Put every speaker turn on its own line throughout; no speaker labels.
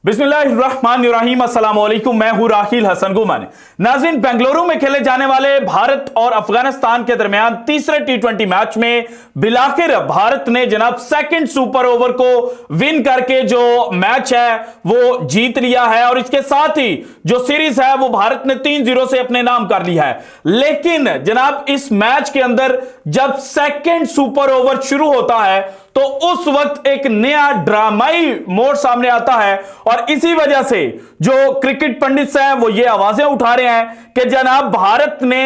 बिस्मिल्लाहिर्रहमानिर्रहीम, अस्सलाम वालेकुम। मैं हूं राहिल हसन गुमान। नाज़रीन, बेंगलुरु में खेले जाने वाले भारत और अफगानिस्तान के दरमियान तीसरे टी20 मैच में बिलाखिर भारत ने जनाब सेकंड सुपर ओवर को विन करके जो मैच है वो जीत लिया है और इसके साथ ही जो सीरीज है वो भारत ने 3-0 से अपने नाम कर ली है। लेकिन जनाब इस मैच के अंदर जब सेकंड सुपर ओवर शुरू होता है तो उस वक्त एक नया ड्रामाई मोड़ सामने आता है और इसी वजह से जो क्रिकेट पंडित हैं वो ये आवाजें उठा रहे हैं कि जनाब भारत ने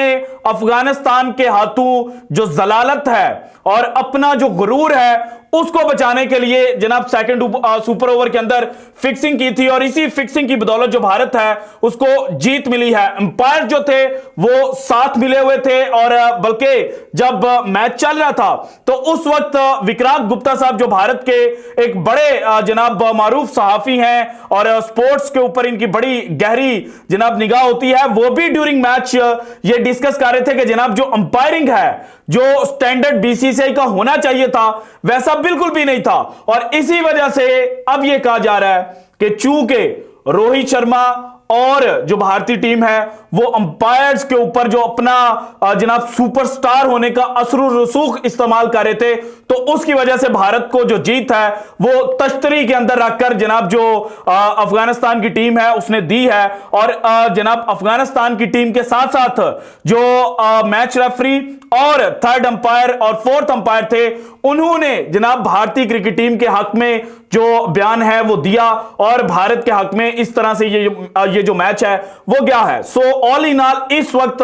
अफगानिस्तान के हाथों जो जलालत है और अपना जो गुरूर है उसको बचाने के लिए जनाब सेकंड सुपर ओवर के अंदर फिक्सिंग की थी और इसी फिक्सिंग की बदौलत जो भारत है उसको जीत मिली है। अंपायर जो थे वो साथ मिले हुए थे और बल्कि जब मैच चल रहा था तो उस वक्त विक्रांत गुप्ता साहब जो भारत के एक बड़े जनाब मारूफ सहाफी हैं और स्पोर्ट्स के ऊपर इनकी बड़ी गहरी जनाब निगाह होती है, वो भी ड्यूरिंग मैच ये डिस्कस कर रहे थे कि जनाब जो अंपायरिंग है जो स्टैंडर्ड बीसीसीआई का होना चाहिए था वैसा बिल्कुल भी नहीं था और इसी वजह से अब यह कहा जा रहा है कि चूंकि रोहित शर्मा और जो भारतीय टीम है वो अंपायर्स के ऊपर जो अपना जनाब सुपरस्टार होने का असर रसूख इस्तेमाल कर रहे थे तो उसकी वजह से भारत को जो जीत है वो तश्तरी के अंदर रखकर जनाब जो अफगानिस्तान की टीम है उसने दी है और जनाब अफगानिस्तान की टीम के साथ साथ जो मैच रेफरी और थर्ड अंपायर और फोर्थ अंपायर थे उन्होंने जनाब भारतीय क्रिकेट टीम के हक में जो बयान है वो दिया और भारत के हक में इस तरह से ये जो मैच है वो गया है। सो ऑल इन ऑल इस वक्त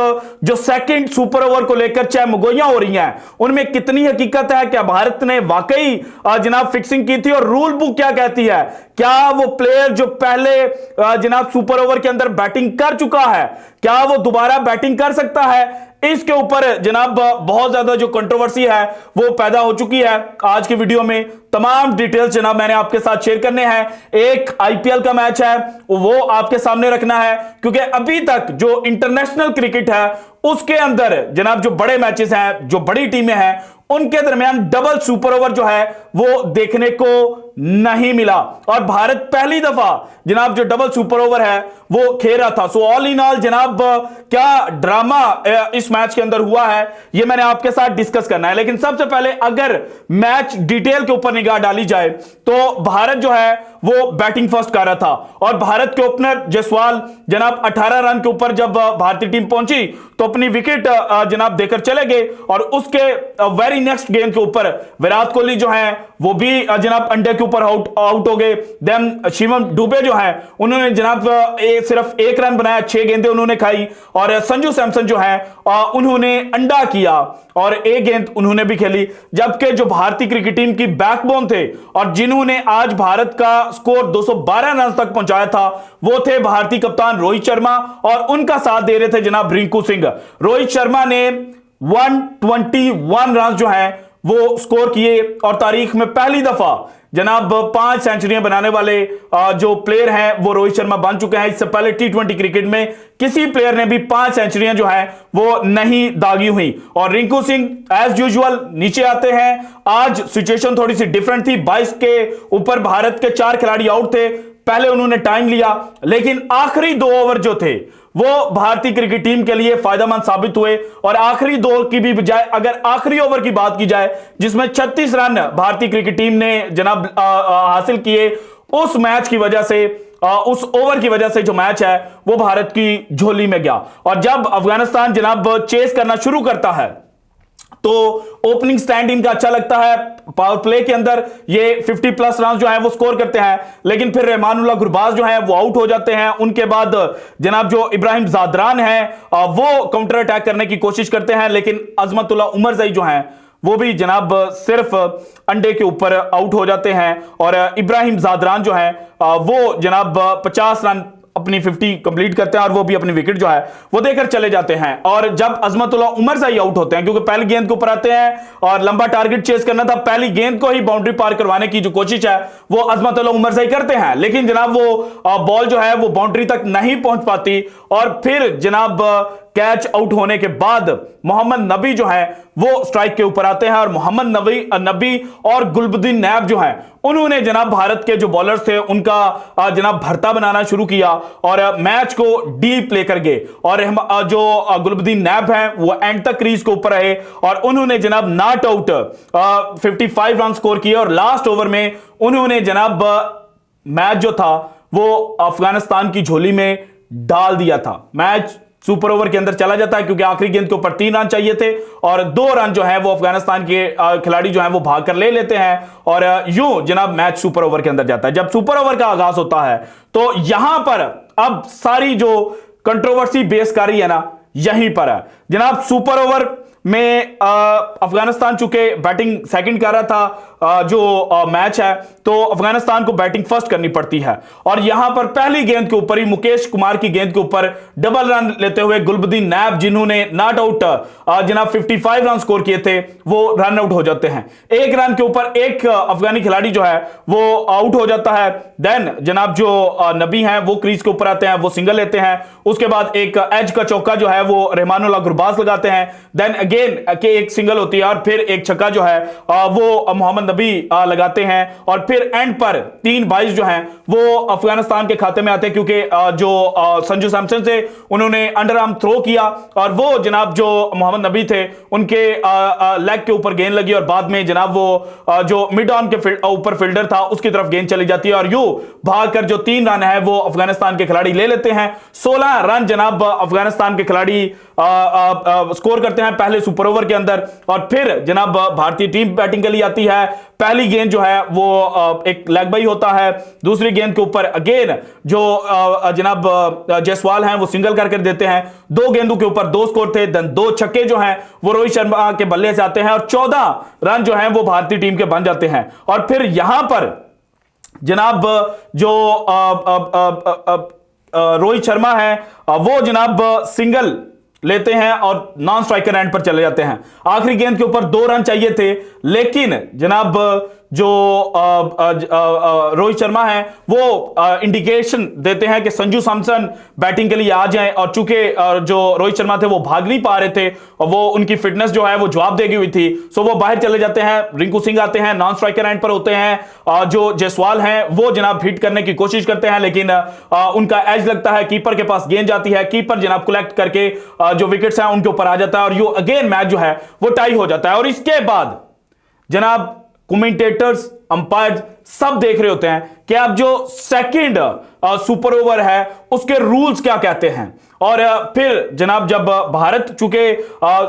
जो सेकंड सुपर ओवर को लेकर चाहे मुगोइयां हो रही हैं उनमें कितनी हकीकत है, क्या भारत ने वाकई जनाब फिक्सिंग की थी और रूल बुक क्या कहती है, क्या वो प्लेयर जो पहले जनाब सुपर ओवर के अंदर बैटिंग कर चुका है क्या वो दोबारा बैटिंग कर सकता है, इसके ऊपर जनाब बहुत ज्यादा जो कंट्रोवर्सी है वो पैदा हो चुकी है। आज की वीडियो में तमाम डिटेल्स जनाब मैंने आपके साथ शेयर करने हैं। एक आईपीएल का मैच है वो आपके सामने रखना है क्योंकि अभी तक जो इंटरनेशनल क्रिकेट है उसके अंदर जनाब जो बड़े मैचेस हैं जो बड़ी टीमें हैं उनके दरमियान डबल सुपर ओवर जो है वो देखने को नहीं मिला और भारत पहली दफा जनाब जो डबल सुपर ओवर है वो खेल रहा था। सो ऑल इन ऑल जनाब क्या ड्रामा इस मैच के अंदर हुआ है ये मैंने आपके साथ डिस्कस करना है। लेकिन सबसे पहले अगर मैच डिटेल के ऊपर निगाह डाली जाए तो भारत जो है वो बैटिंग फर्स्ट कर रहा था और भारत के ओपनर जायसवाल जनाब 18 रन के ऊपर जब भारतीय टीम पहुंची तो अपनी विकेट जनाब देकर चले गए और उसके वेरी नेक्स्ट गेम के ऊपर विराट कोहली जो है वो भी जनाब अंडे के ऊपर आउट हो गए। देन शिवम दुबे जो है उन्होंने जनाब सिर्फ 1 रन बनाया, 6 गेंदें उन्होंने खाई और संजू सैमसन जो है उन्होंने अंडा किया और 1 गेंद उन्होंने भी खेली। जबकि जो भारतीय क्रिकेट टीम की बैकबोन थे और जिन्होंने आज भारत का स्कोर 212 रन तक पहुंचाया था वो थे भारतीय कप्तान रोहित शर्मा और उनका साथ दे रहे थे जनाब रिंकू सिंह। रोहित शर्मा ने 121 रन जो है वो स्कोर किए और तारीख में पहली दफा जनाब 5 सेंचुरियां बनाने वाले जो प्लेयर हैं वो रोहित शर्मा बन चुके हैं। इससे पहले टी20 क्रिकेट में किसी प्लेयर ने भी 5 सेंचुरियां जो है वो नहीं दागी हुई और रिंकू सिंह एज यूजुअल नीचे आते हैं। आज सिचुएशन थोड़ी सी डिफरेंट थी, 22 के ऊपर भारत के 4 खिलाड़ी आउट थे, पहले उन्होंने टाइम लिया लेकिन आखिरी 2 ओवर जो थे वो भारतीय क्रिकेट टीम के लिए फायदेमंद साबित हुए और आखिरी 2 की भी बजाय अगर आखिरी ओवर की बात की जाए जिसमें 36 रन भारतीय क्रिकेट टीम ने जनाब हासिल किए, उस मैच की वजह से उस ओवर की वजह से जो मैच है वो भारत की झोली में गया और जब अफगानिस्तान जनाब चेस करना शुरू करता है तो ओपनिंग स्टैंड इनका अच्छा लगता है, पावर प्ले के अंदर ये 50+ रन जो है वो स्कोर करते हैं लेकिन फिर रहमानुल्लाह गुरबाज जो है वो आउट हो जाते हैं। उनके बाद जनाब जो इब्राहिम जादरान है वो काउंटर अटैक करने की कोशिश करते हैं लेकिन अजमतुल्लाह उमरजई जो है वो भी जनाब सिर्फ अंडे के ऊपर आउट हो जाते हैं और इब्राहिम जादरान जो है वो जनाब 50 रन अपनी 50 कंप्लीट करते हैं और वो भी अपनी विकेट जो है वो देकर चले जाते हैं। और जब अजमतुल्लाह उमरजई आउट होते हैं क्योंकि पहली गेंद के ऊपर आते हैं और लंबा टारगेट चेस करना था, पहली गेंद को ही बाउंड्री पार करवाने की जो कोशिश है वो अजमतुल्लाह उमरजई करते हैं लेकिन जनाब वो बॉल जो है वो बाउंड्री तक नहीं पहुंच पाती और फिर जनाब कैच आउट होने के बाद मोहम्मद नबी जो है वो स्ट्राइक के ऊपर आते हैं और मोहम्मद नबी और गुलबुद्दीन नैब जो है उन्होंने जनाब भारत के जो बॉलर्स थे उनका जनाब भरता बनाना शुरू किया और मैच को डीप लेकर गए और जो गुलबुद्दीन नैब हैं वो एंड तक क्रीज के ऊपर रहे और उन्होंने जनाब नॉट आउट 55 रन स्कोर किए और लास्ट ओवर में उन्होंने जनाब मैच जो था वो अफगानिस्तान की झोली में डाल दिया था। मैच सुपर ओवर के अंदर चला जाता है क्योंकि आखिरी गेंद के ऊपर 3 रन चाहिए थे और 2 रन जो है वो अफगानिस्तान के खिलाड़ी जो है वो भाग कर ले लेते हैं और यूं जनाब मैच सुपर ओवर के अंदर जाता है। जब सुपर ओवर का आगाज होता है तो यहां पर अब सारी जो कंट्रोवर्सी बेसकारी है ना यहीं पर है जनाब। सुपर ओवर में अफगानिस्तान चूंकि बैटिंग सेकंड कर रहा था जो मैच है तो अफगानिस्तान को बैटिंग फर्स्ट करनी पड़ती है और यहां पर पहली गेंद के ऊपर ही मुकेश कुमार की गेंद के ऊपर डबल रन लेते हुए गुलबुद्दीन नैब जिन्होंने नॉट आउट जनाब 55 रन स्कोर किए थे वो रन आउट हो जाते हैं। एक रन के ऊपर एक अफगानी खिलाड़ी जो है वो आउट हो जाता है। देन जनाब जो नबी हैं वो क्रीज के ऊपर आते हैं, वो सिंगल लेते हैं। उसके बाद एक एज का चौका जो है वो रहमानुल्लाह गुरबाज लगाते हैं। देन अगेन के एक सिंगल होती है और फिर एक छक्का जो है वो मोहम्मद नबी लगाते हैं और फिर एंड पर 3-22 जो हैं वो अफगानिस्तान के खाते में आते हैं क्योंकि जो संजू सैमसन से उन्होंने अंडर आर्म थ्रो किया और वो जनाब जो मोहम्मद नबी थे उनके लेग के ऊपर गेंद लगी और बाद में जनाब वो जो मिड ऑन के ऊपर फील्डर था उसकी तरफ गेंद चली जाती है और यूं भागकर जो 3 रन है वो अफगानिस्तान के खिलाड़ी ले लेते हैं। 16 रन जनाब अफगानिस्तान के खिलाड़ी स्कोर करते हैं पहले सुपर ओवर के अंदर और फिर जनाब भारतीय टीम बैटिंग के लिए आती है। पहली गेंद जो है वो एक लेग बाई होता है, दूसरी गेंद के ऊपर अगेन जो जनाब जायसवाल हैं वो सिंगल करके देते हैं। 2 गेंदों के ऊपर 2 स्कोर थे, देन 2 छक्के जो हैं वो रोहित शर्मा के बल्ले से आते हैं और 14 रन जो हैं वो भारतीय टीम के बन जाते हैं और फिर यहां पर जनाब जो रोहित शर्मा है वो जनाब सिंगल लेते हैं और नॉन स्ट्राइकर एंड पर चले जाते हैं। आखिरी गेंद के ऊपर 2 रन चाहिए थे लेकिन जनाब जो रोहित शर्मा है वो इंडिकेशन देते हैं कि संजू सैमसन बैटिंग के लिए आ जाएं और चूंकि जो रोहित शर्मा थे वो भाग नहीं पा रहे थे और वो उनकी फिटनेस जो है वो जवाब देगी हुई थी, सो वो बाहर चले जाते हैं। रिंकू सिंह आते हैं, नॉन स्ट्राइकर एंड पर होते हैं। जो जायसवाल हैं वो जनाब हिट करने की कोशिश करते हैं लेकिन उनका एज लगता है, कीपर के पास गेंद जाती है, कीपर जनाब कलेक्ट करके जो विकेट्स हैं उनके ऊपर आ जाता है और यो अगेन मैच जो है वो टाई हो जाता है। और इसके बाद जनाब कमेंटेटर्स, अंपायर सब देख रहे होते हैं कि अब जो सेकंड सुपर ओवर है उसके रूल्स क्या कहते हैं। और फिर जनाब जब भारत चूंकि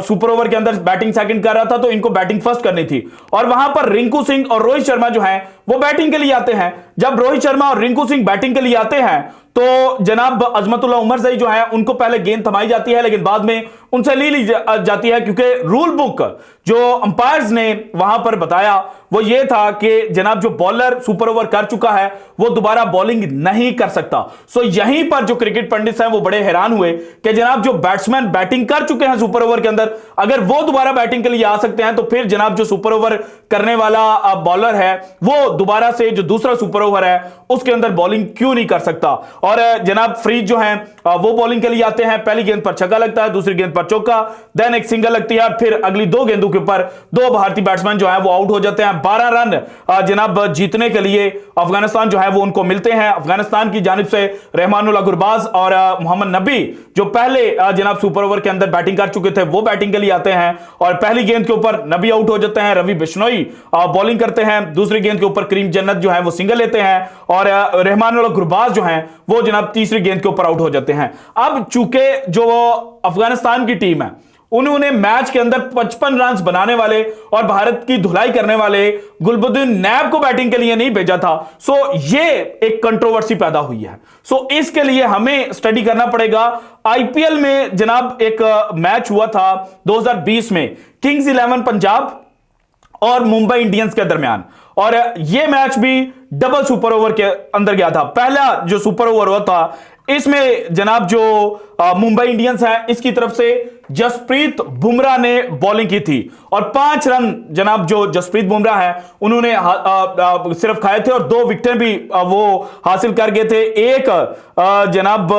सुपर ओवर के अंदर बैटिंग सेकंड कर रहा था तो इनको बैटिंग फर्स्ट करनी थी और वहां पर रिंकू सिंह और रोहित शर्मा जो हैं वो बैटिंग के लिए आते हैं। जब रोहित शर्मा और रिंकू सिंह बैटिंग के लिए आते हैं तो जनाब अजमतुल्लाह उमर ज़ई जो है उनको पहले गेंद थमाई जाती है लेकिन बाद में उनसे ली जाती है क्योंकि रूल बुक जो अंपायर्स ने वहां पर बताया वो ये था कि जनाब जो बॉलर सुपर ओवर कर चुका है वो दोबारा बॉलिंग नहीं कर सकता। सो यहीं पर जो क्रिकेट पंडित हैं वो बड़े हैरान हुए कि जनाब जो बैट्समैन बैटिंग कर चुके हैं सुपर ओवर के अंदर अगर वो दोबारा बैटिंग के लिए आ सकते हैं तो फिर जनाब जो सुपर ओवर करने वाला बॉलर है वो दोबारा से जो दूसरा सुपर ओवर है उसके अंदर बॉलिंग क्यों नहीं कर सकता। और जनाब फ्रीज जो है वो बॉलिंग के लिए आते हैं। पहली गेंद पर छक्का लगता है, दूसरी गेंद पर चौका, देन एक सिंगल लगती है और फिर अगली 2 गेंदों के ऊपर 2 भारतीय बैट्समैन जो है वो आउट हो जाते हैं। 12 रन जनाब जीतने के लिए अफगानिस्तान जो है वो उनको मिलते हैं। अफगानिस्तान की जानिब से रहमानुल्लाह गुरबाज और मोहम्मद नबी जो पहले जनाब सुपर ओवर के अंदर बैटिंग कर चुके थे वो बैटिंग के लिए आते हैं और पहली गेंद के ऊपर नबी आउट हो जाते हैं। रवि बिश्नोई बॉलिंग करते हैं, दूसरी गेंद के ऊपर करीम जन्नत जो है वो सिंगल लेते हैं और रहमानुल्लाह गुरबाज जो हैं वो जनाब तीसरी गेंद के ऊपर आउट हो जाते हैं। अब चूंकि जो अफगानिस्तान की टीम है उन्होंने मैच के अंदर 55 रन बनाने वाले और भारत की धुलाई करने वाले गुलबुद्दीन नैब को बैटिंग के लिए नहीं भेजा था, सो ये एक कंट्रोवर्सी पैदा हुई है। सो इसके लिए हमें स्टडी करना पड़ेगा। आईपीएल में जनाब एक मैच हुआ था 2020 में किंग्स 11 पंजाब और मुंबई इंडियंस के दरमियान और यह मैच भी डबल सुपर ओवर के अंदर गया था। पहला जो सुपर ओवर हुआ था इसमें जनाब जो मुंबई इंडियंस है इसकी तरफ से जसप्रीत बुमराह ने बॉलिंग की थी और 5 रन जनाब जो जसप्रीत बुमराह है उन्होंने सिर्फ खाए थे और 2 विकेटें भी वो हासिल कर गए थे। एक जनाब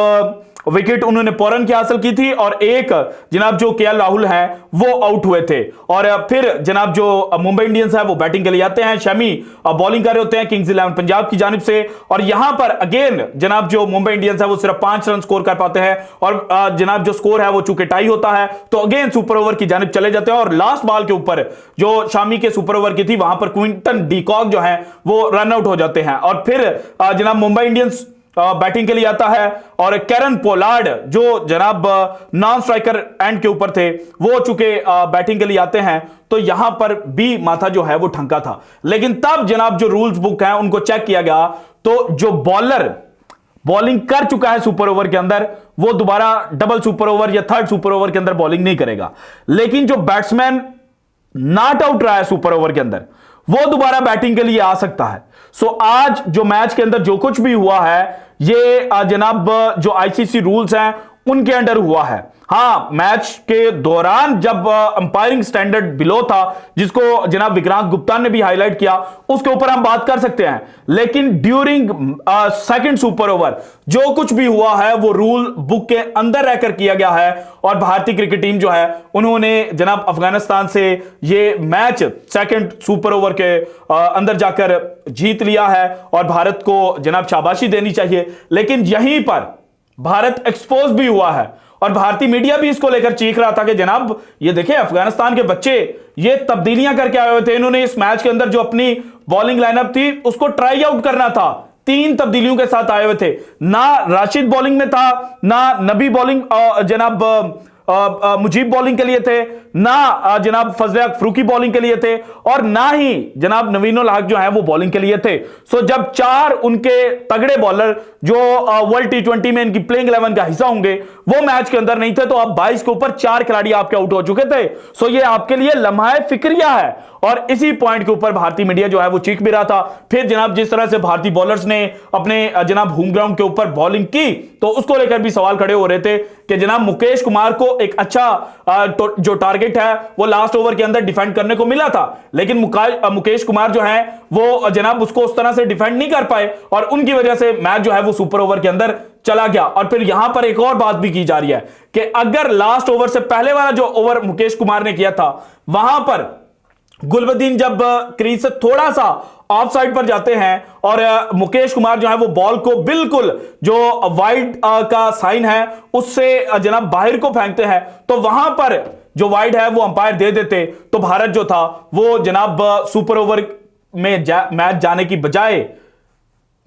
विकेट उन्होंने पौरन की हासिल की थी और एक जनाब जो केएल राहुल हैं वो आउट हुए थे। और फिर जनाब जो मुंबई इंडियंस है वो बैटिंग के लिए आते हैं, शमी बॉलिंग कर रहे होते हैं किंग्स 11 पंजाब की जानिब से और यहां पर अगेन जनाब जो मुंबई इंडियंस है वो सिर्फ 5 रन स्कोर कर पाते हैं और जनाब जो स्कोर है वो चूंकि टाई होता है तो अगेन सुपर ओवर की जानिब चले जाते हैं और लास्ट बॉल के ऊपर जो शामी के सुपर ओवर की थी वहां पर क्विंटन डीकॉक जो है वो रन आउट हो जाते हैं और फिर जनाब मुंबई इंडियंस बैटिंग के लिए आता है और कैरन पोलार्ड जो जनाब नॉन स्ट्राइकर एंड के ऊपर थे वो चूंकि बैटिंग के लिए आते हैं तो यहां पर भी माथा जो है वो ठंका था। लेकिन तब जनाब जो रूल्स बुक है उनको चेक किया गया तो जो बॉलर बॉलिंग कर चुका है सुपर ओवर के अंदर वो दोबारा डबल सुपर ओवर या थर्ड सुपर ओवर के अंदर बॉलिंग नहीं करेगा, लेकिन जो बैट्समैन नॉट आउट रहा है सुपर ओवर के अंदर वो दोबारा बैटिंग के लिए आ सकता है। सो आज जो मैच के अंदर जो कुछ भी हुआ है ये जनाब जो आईसीसी रूल्स हैं उनके अंडर हुआ है। हां, मैच के दौरान जब अंपायरिंग स्टैंडर्ड बिलो था जिसको जनाब विक्रांत गुप्ता ने भी हाईलाइट किया उसके ऊपर हम बात कर सकते हैं, लेकिन ड्यूरिंग सेकंड सुपर ओवर जो कुछ भी हुआ है वो रूल बुक के अंदर रहकर किया गया है और भारतीय क्रिकेट टीम जो है उन्होंने जनाब अफगानिस्तान से ये मैच सेकंड सुपर ओवर के अंदर जाकर जीत लिया है और भारत को जनाब शाबाशी देनी चाहिए। लेकिन यहीं पर भारत एक्सपोज भी हुआ है और भारतीय मीडिया भी इसको लेकर चीख रहा था कि जनाब ये देखिए अफगानिस्तान के बच्चे ये तब्दीलियां करके आए हुए थे, इन्होंने इस मैच के अंदर जो अपनी बॉलिंग लाइनअप थी उसको ट्राई आउट करना था, 3 तब्दीलियों के साथ आए हुए थे, ना राशिद बॉलिंग में था, ना नबी बॉलिंग जनाब मुजीब बॉलिंग के लिए थे, ना जनाब फजले फरूकी बॉलिंग के लिए थे और ना ही जनाब नवीन उल हक जो है वो बॉलिंग के लिए थे। सो जब 4 उनके तगड़े बॉलर जो वर्ल्ड टी20 में इनकी प्लेइंग 11 का हिस्सा होंगे वो मैच के अंदर नहीं थे तो अब 22 के ऊपर 4 खिलाड़ी आपके आउट हो चुके थे। सो ये आपके लिए लम्हा फिक्रिया है और इसी पॉइंट के ऊपर भारतीय मीडिया जो है वो चीख भी रहा था। फिर जनाब जिस तरह से भारतीय बॉलर्स ने अपने जनाब होम ग्राउंड के ऊपर बॉलिंग की तो उसको लेकर भी सवाल खड़े हो रहे थे कि जनाब मुकेश कुमार को एक अच्छा जो टारगेट है वो लास्ट ओवर के अंदर डिफेंड करने को मिला था, लेकिन मुकेश कुमार जो है वो जनाब उसको उस तरह से डिफेंड नहीं कर पाए और उनकी वजह से मैच जो है वो सुपर ओवर के अंदर चला गया। और फिर यहां पर एक और बात भी की जा रही है कि अगर लास्ट ओवर से पहले वाला जो ओवर मुकेश कुमार ने किया था वहां पर गुलबदीन जब क्रीज से थोड़ा सा ऑफ साइड पर जाते हैं और मुकेश कुमार जो है वो बॉल को बिल्कुल जो वाइड का साइन है उससे जनाब बाहर को फेंकते हैं तो वहां पर जो वाइड है वो अंपायर दे देते तो भारत जो था वो जनाब सुपर ओवर में मैच जाने की बजाय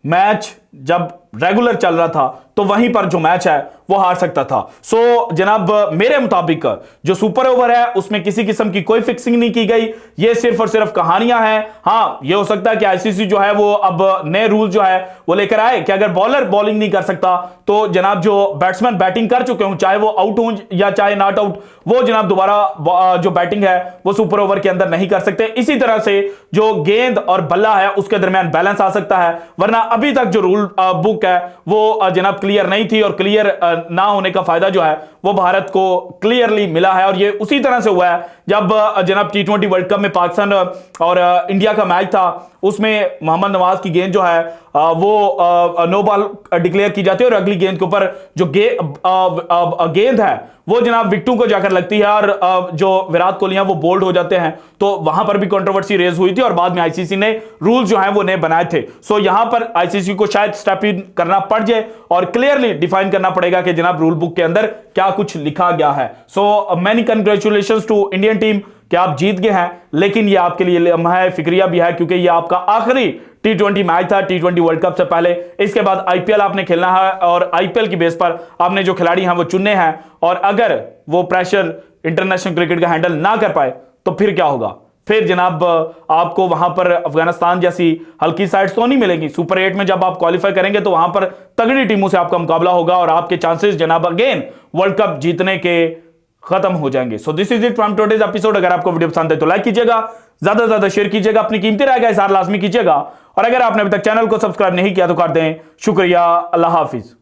मैच जब रेगुलर चल रहा था तो वहीं पर जो मैच है वो हार सकता था। सो जनाब मेरे मुताबिक जो सुपर ओवर है उसमें किसी किस्म की कोई फिक्सिंग नहीं की गई, ये सिर्फ और सिर्फ कहानियां हैं। हां, ये हो सकता है कि आईसीसी जो है वो अब नए रूल जो है वो लेकर आए कि अगर बॉलर बॉलिंग नहीं कर सकता तो जनाब जो बैट्समैन बैटिंग कर चुके हों चाहे वो आउट हों या चाहे नॉट आउट वो जनाब दोबारा जो बैटिंग है वो सुपर ओवर के अंदर नहीं कर सकते। इसी तरह से जो गेंद और बल्ला है उसके दरमियान बैलेंस आ सकता है, वरना अभी तक जो रूल बुक है वो जनाब क्लियर नहीं थी और क्लियर ना होने का फायदा जो है वो भारत को क्लियरली मिला है। और ये उसी तरह से हुआ है जब जनाब टी20 वर्ल्ड कप में पाकिस्तान और इंडिया का मैच था उसमें मोहम्मद नवाज की गेंद जो है वो नो बॉल डिक्लेयर की जाती है और अगली गेंद के ऊपर जो गेंद है वो जनाब विकेटों को जाकर लगती है और जो विराट कोहली हैं वो बोल्ड हो जाते हैं, तो वहां पर भी कंट्रोवर्सी रेज हुई थी और बाद में आईसीसी ने रूल जो हैं वो नए बनाए थे। सो यहां पर आईसीसी को शायद स्टेप इन करना पड़ जाए और क्लियरली डिफाइन करना पड़ेगा कि जनाब रूल बुक के अंदर क्या कुछ लिखा गया है। So many congratulations to Indian team कि आप जीत गए हैं, लेकिन ये आपके लिए लम्हा फिक्रिया भी है क्योंकि ये आपका आखिरी टी20 मैच था टी20 वर्ल्ड कप से पहले। इसके बाद आईपीएल आपने खेलना है और आईपीएल की बेस पर आपने जो खिलाड़ी हैं वो चुनने हैं और अगर वो प्रेशर इंटरनेशनल क्रिकेट का हैंडल ना कर पाए तो फिर क्या होगा? फिर जनाब आपको वहां पर अफगानिस्तान जैसी हल्की साइड्स तो नहीं मिलेंगी। सुपर 8 में जब आप क्वालिफाई करेंगे तो वहां पर तगड़ी टीमों से आपका मुकाबला होगा और आपके चांसेस जनाब अगेन वर्ल्ड कप जीतने के खत्म हो जाएंगे। So this is it from today's episode. अगर आपको वीडियो पसंद है तो लाइक कीजिएगा, ज्यादा से ज्यादा शेयर कीजिएगा, अपनी कीमती राय का इज़हार लाजमी कीजिएगा और अगर आपने अभी तक चैनल को सब्सक्राइब नहीं किया तो कर दें। शुक्रिया, अल्लाह हाफिज।